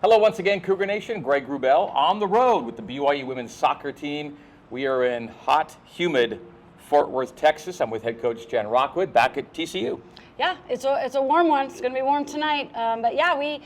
Hello once again, Cougar Nation. Greg Wrubell on the road with the BYU women's soccer team. We are in hot, humid Fort Worth, Texas. I'm with head coach Jen Rockwood back at TCU. Yeah, it's a warm one. It's going to be warm tonight. But yeah,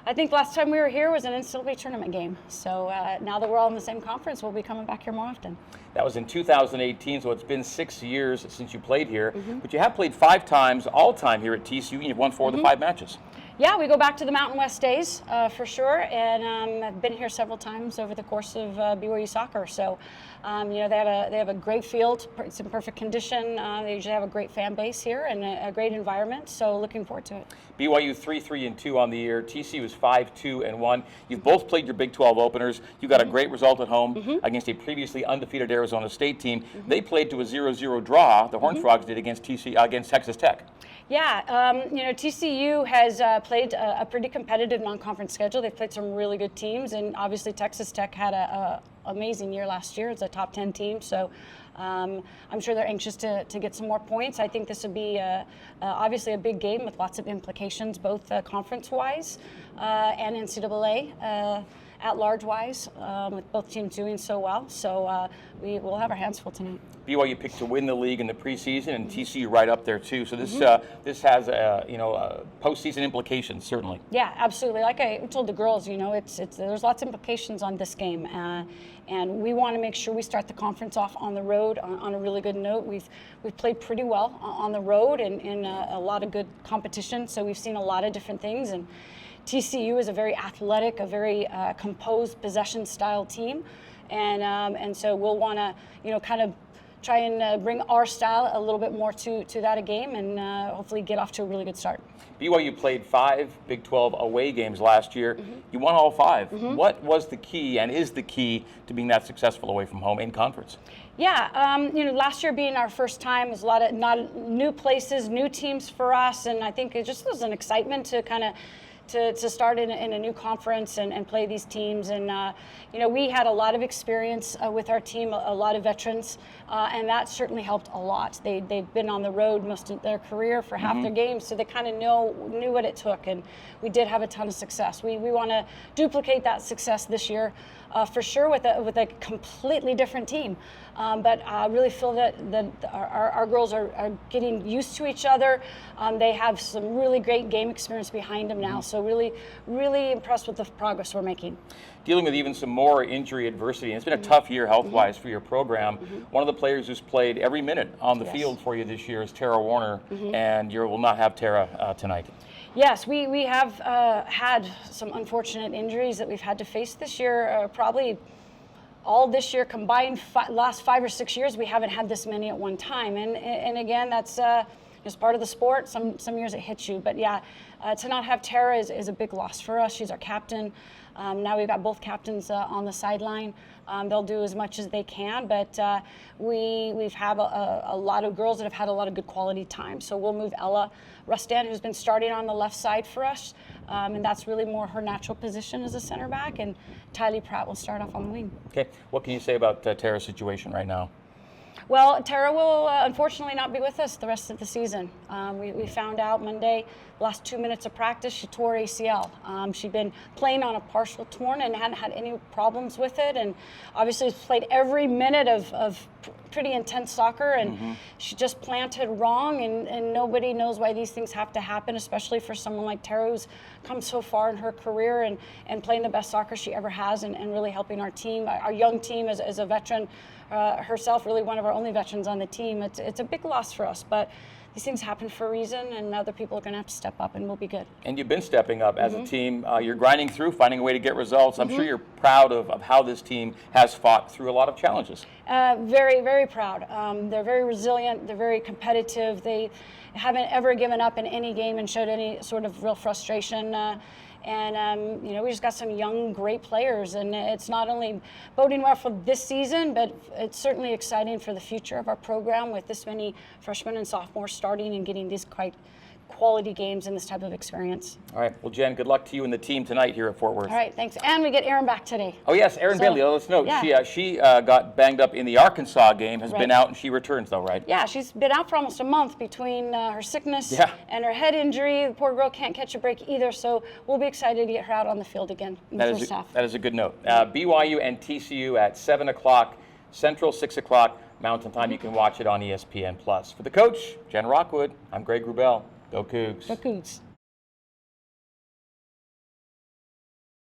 I think last time we were here was an NCAA tournament game. So now that we're all in the same conference, we'll be coming back here more often. That was in 2018, so it's been 6 years since you played here. But you have played 5 times all-time here at TCU, and you've won 4 of the 5 matches. Yeah, we go back to the Mountain West days for sure, and I've been here several times over the course of BYU soccer. So, they have a great field. It's in perfect condition. They usually have a great fan base here and a great environment. So, looking forward to it. BYU 3-3-2 on the year. TCU is 5-2-1. You've both played your Big 12 openers. You got a great result at home against a previously undefeated Arizona State team. They played to a 0-0 draw. The Horned Frogs did against Texas Tech. Yeah, TCU has played a pretty competitive non-conference schedule. They've played some really good teams, and obviously Texas Tech had a amazing year last year. It's a top 10 team, so I'm sure they're anxious to get some more points. I think this would be obviously a big game with lots of implications, both conference-wise and NCAA at-large-wise, with both teams doing so well. So we will have our hands full tonight. BYU picked to win the league in the preseason, and TCU right up there too. So this has postseason implications certainly. Yeah, absolutely. Like I told the girls, there's lots of implications on this game, and we want to make sure we start the conference off on the road on a really good note. We've played pretty well on the road and in a lot of good competition. So we've seen a lot of different things, and TCU is a very athletic, a very composed possession-style team, and so we'll want to, kind of try and bring our style a little bit more to that game, and hopefully get off to a really good start. BYU played 5 Big 12 away games last year. You won all 5. What was the key and is the key to being that successful away from home in conference? Yeah, last year being our first time, was a lot of new places, new teams for us, and I think it just was an excitement to kind of to start in a new conference and play these teams. And, we had a lot of experience with our team, a lot of veterans, and that certainly helped a lot. They've been on the road most of their career for half their games, so they kind of knew what it took, and we did have a ton of success. We want to duplicate that success this year for sure with a completely different team. But I really feel that our girls are getting used to each other. They have some really great game experience behind them now. So really, really impressed with the progress we're making. Dealing with even some more injury adversity. And it's been a tough year health-wise for your program. One of the players who's played every minute on the field for you this year is Tara Warner, and you will not have Tara tonight. Yes, we have had some unfortunate injuries that we've had to face this year. Probably all this year combined, last 5 or 6 years, we haven't had this many at one time. And again, that's just part of the sport. Some years it hits you. But yeah, to not have Tara is a big loss for us. She's our captain. Now we've got both captains on the sideline. They'll do as much as they can, but we've had a lot of girls that have had a lot of good quality time. So we'll move Ella Rustan, who's been starting on the left side for us, and that's really more her natural position as a center back, and Tylee Pratt will start off on the wing. Okay, what can you say about Tara's situation right now? Well, Tara will unfortunately not be with us the rest of the season. We found out Monday, last 2 minutes of practice, she tore ACL. She'd been playing on a partial torn and hadn't had any problems with it, and obviously has played every minute of pretty intense soccer, and she just planted wrong, and nobody knows why these things have to happen, especially for someone like Tara who's come so far in her career and playing the best soccer she ever has, and really helping our team, our young team as a veteran. Herself, really one of our only veterans on the team. It's a big loss for us, but these things happen for a reason, and other people are going to have to step up, and we'll be good. And you've been stepping up as a team. You're grinding through, finding a way to get results. I'm sure you're proud of how this team has fought through a lot of challenges. Very, very proud. They're very resilient. They're very competitive. They haven't ever given up in any game and showed any sort of real frustration. We just got some young, great players, and it's not only boding well for this season, but it's certainly exciting for the future of our program with this many freshmen and sophomores starting and getting these quite quality games and this type of experience. All right. Well, Jen, good luck to you and the team tonight here at Fort Worth. All right, thanks. And we get Erin back today. Oh, yes, Erin Bailey. Let's know. Yeah. She got banged up in the Arkansas game, has been out, and she returns, though, right? Yeah, she's been out for almost a month between her sickness and her head injury. The poor girl can't catch a break either, so we'll be excited to get her out on the field again in the first half. That is a good note. BYU and TCU at 7 o'clock Central, 6 o'clock Mountain Time. You can watch it on ESPN+. For the coach, Jen Rockwood, I'm Greg Wrubell. Go Cougs. Go Cougs.